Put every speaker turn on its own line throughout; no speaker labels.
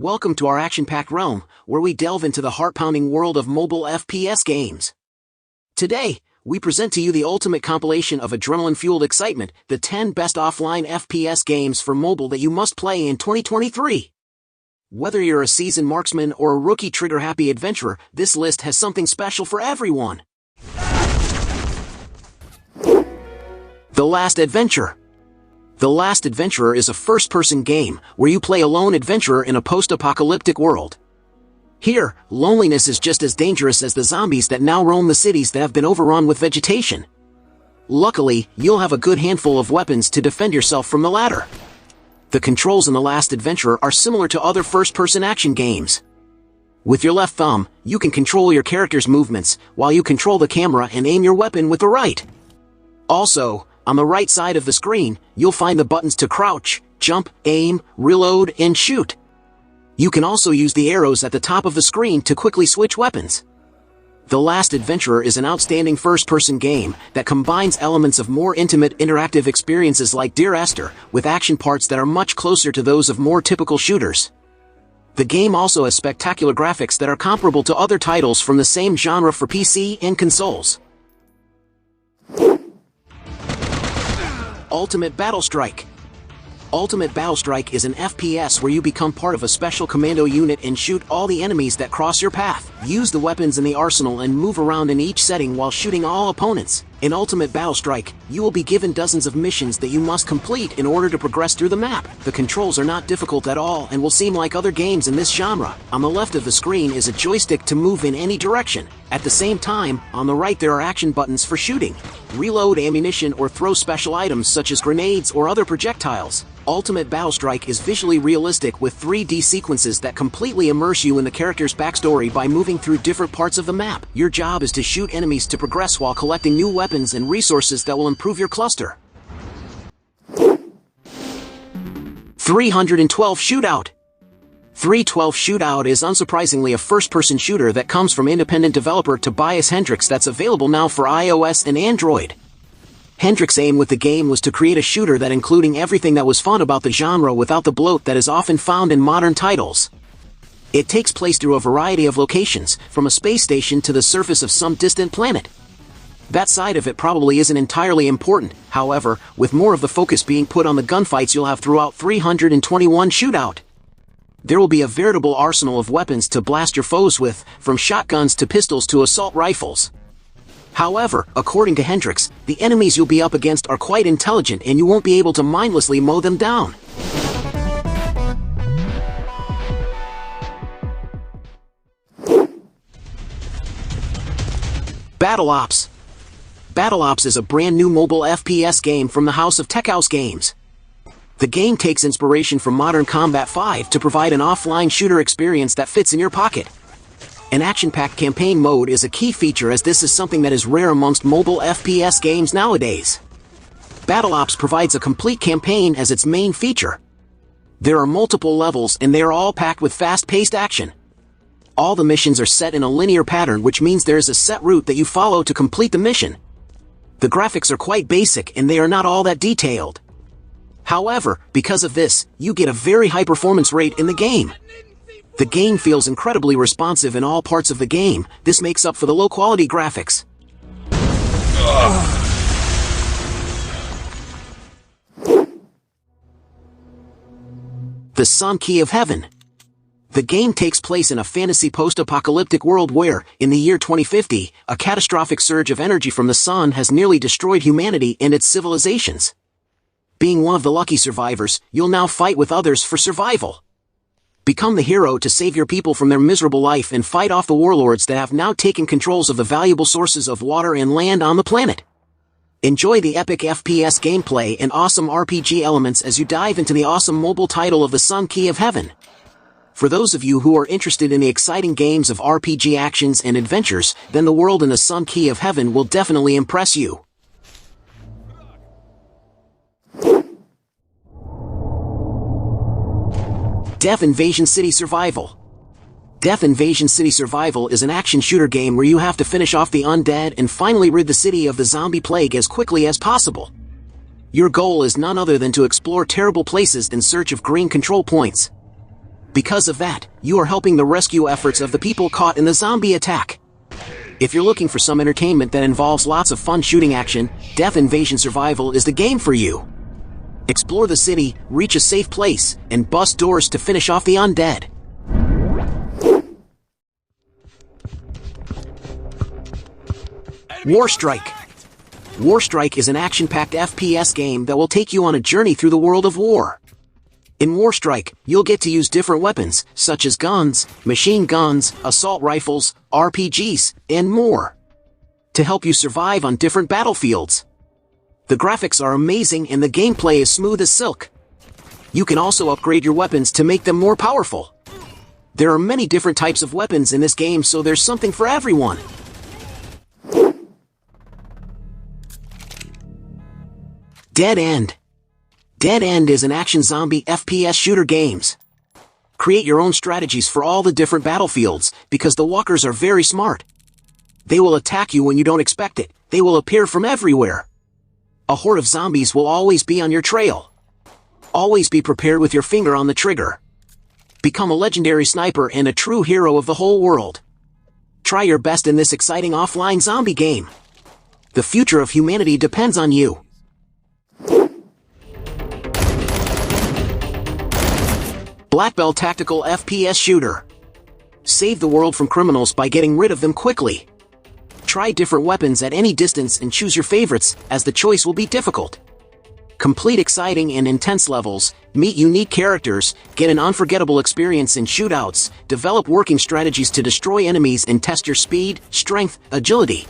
Welcome to our action-packed realm, where we delve into the heart-pounding world of mobile FPS games. Today, we present to you the ultimate compilation of adrenaline-fueled excitement, the 10 best offline FPS games for mobile that you must play in 2023. Whether you're a seasoned marksman or a rookie trigger-happy adventurer, this list has something special for everyone. The Last Adventure. The Last Adventurer is a first-person game where you play a lone adventurer in a post-apocalyptic world. Here, loneliness is just as dangerous as the zombies that now roam the cities that have been overrun with vegetation. Luckily, you'll have a good handful of weapons to defend yourself from the latter. The controls in The Last Adventurer are similar to other first-person action games. With your left thumb, you can control your character's movements, while you control the camera and aim your weapon with the right. Also, on the right side of the screen, you'll find the buttons to crouch, jump, aim, reload, and shoot. You can also use the arrows at the top of the screen to quickly switch weapons. The Last Adventurer is an outstanding first-person game that combines elements of more intimate interactive experiences like Dear Esther, with action parts that are much closer to those of more typical shooters. The game also has spectacular graphics that are comparable to other titles from the same genre for PC and consoles. Ultimate Battletrike. Ultimate Battletrike is an FPS where you become part of a special commando unit and shoot all the enemies that cross your path. Use the weapons in the arsenal and move around in each setting while shooting all opponents. In Ultimate Battletrike, you will be given dozens of missions that you must complete in order to progress through the map. The controls are not difficult at all and will seem like other games in this genre. On the left of the screen is a joystick to move in any direction. At the same time, on the right there are action buttons for shooting, reload ammunition, or throw special items such as grenades or other projectiles. Ultimate Battletrike is visually realistic with 3D sequences that completely immerse you in the character's backstory by moving through different parts of the map. Your job is to shoot enemies to progress while collecting new weapons and resources that will improve your cluster. 312 Shootout. 312 Shootout is unsurprisingly a first-person shooter that comes from independent developer Tobias Hendricks that's available now for iOS and Android. Hendricks' aim with the game was to create a shooter that including everything that was fun about the genre without the bloat that is often found in modern titles. It takes place through a variety of locations, from a space station to the surface of some distant planet. That side of it probably isn't entirely important, however, with more of the focus being put on the gunfights you'll have throughout 321 Shootout. There will be a veritable arsenal of weapons to blast your foes with, from shotguns to pistols to assault rifles. However, according to Hendricks, the enemies you'll be up against are quite intelligent and you won't be able to mindlessly mow them down. Battleops. Battleops is a brand new mobile FPS game from the house of Techhouse Games. The game takes inspiration from Modern Combat 5 to provide an offline shooter experience that fits in your pocket. An action-packed campaign mode is a key feature as this is something that is rare amongst mobile FPS games nowadays. Battleops provides a complete campaign as its main feature. There are multiple levels and they are all packed with fast-paced action. All the missions are set in a linear pattern, which means there is a set route that you follow to complete the mission. The graphics are quite basic and they are not all that detailed. However, because of this, you get a very high performance rate in the game. The game feels incredibly responsive in all parts of the game. This makes up for the low-quality graphics. The Sun Key of Heaven. The game takes place in a fantasy post-apocalyptic world where, in the year 2050, a catastrophic surge of energy from the sun has nearly destroyed humanity and its civilizations. Being one of the lucky survivors, you'll now fight with others for survival. Become the hero to save your people from their miserable life and fight off the warlords that have now taken controls of the valuable sources of water and land on the planet. Enjoy the epic FPS gameplay and awesome RPG elements as you dive into the awesome mobile title of the Sun Key of Heaven. For those of you who are interested in the exciting games of RPG actions and adventures, then the world in the Sun Key of Heaven will definitely impress you. Death Invasion City Survival. Death Invasion City Survival is an action shooter game where you have to finish off the undead and finally rid the city of the zombie plague as quickly as possible. Your goal is none other than to explore terrible places in search of green control points. Because of that, you are helping the rescue efforts of the people caught in the zombie attack. If you're looking for some entertainment that involves lots of fun shooting action, Death Invasion Survival is the game for you. Explore the city, reach a safe place, and bust doors to finish off the undead. Warstrike. Warstrike is an action-packed FPS game that will take you on a journey through the world of war. In Warstrike, you'll get to use different weapons, such as guns, machine guns, assault rifles, RPGs, and more, to help you survive on different battlefields. The graphics are amazing and the gameplay is smooth as silk. You can also upgrade your weapons to make them more powerful. There are many different types of weapons in this game, so there's something for everyone. Dead End. Dead End is an action zombie FPS shooter games. Create your own strategies for all the different battlefields, because the walkers are very smart. They will attack you when you don't expect it. They will appear from everywhere. A horde of zombies will always be on your trail. Always be prepared with your finger on the trigger. Become a legendary sniper and a true hero of the whole world. Try your best in this exciting offline zombie game. The future of humanity depends on you. Blackbell Tactical FPS Shooter. Save the world from criminals by getting rid of them quickly. Try different weapons at any distance and choose your favorites, as the choice will be difficult. Complete exciting and intense levels, meet unique characters, get an unforgettable experience in shootouts, develop working strategies to destroy enemies and test your speed, strength, agility.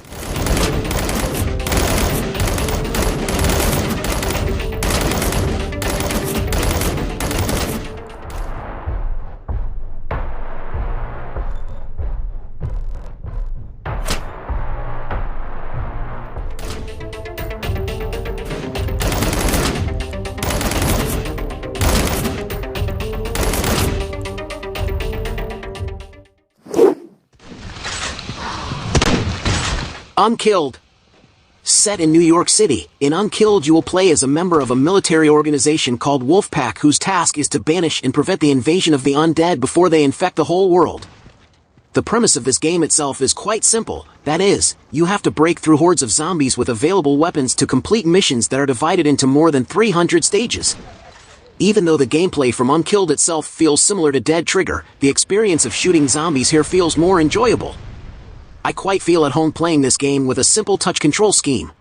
Unkilled. Set in New York City, in Unkilled you will play as a member of a military organization called Wolfpack, whose task is to banish and prevent the invasion of the undead before they infect the whole world. The premise of this game itself is quite simple, that is, you have to break through hordes of zombies with available weapons to complete missions that are divided into more than 300 stages. Even though the gameplay from Unkilled itself feels similar to Dead Trigger, the experience of shooting zombies here feels more enjoyable. I quite feel at home playing this game with a simple touch control scheme.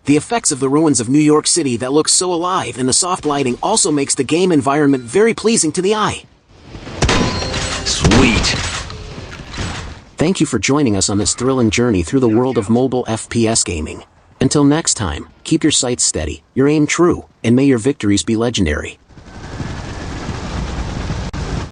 The effects of the ruins of New York City that look so alive and the soft lighting also makes the game environment very pleasing to the eye.
Sweet!
Thank you for joining us on this thrilling journey through the world of mobile FPS gaming. Until next time, keep your sights steady, your aim true, and may your victories be legendary.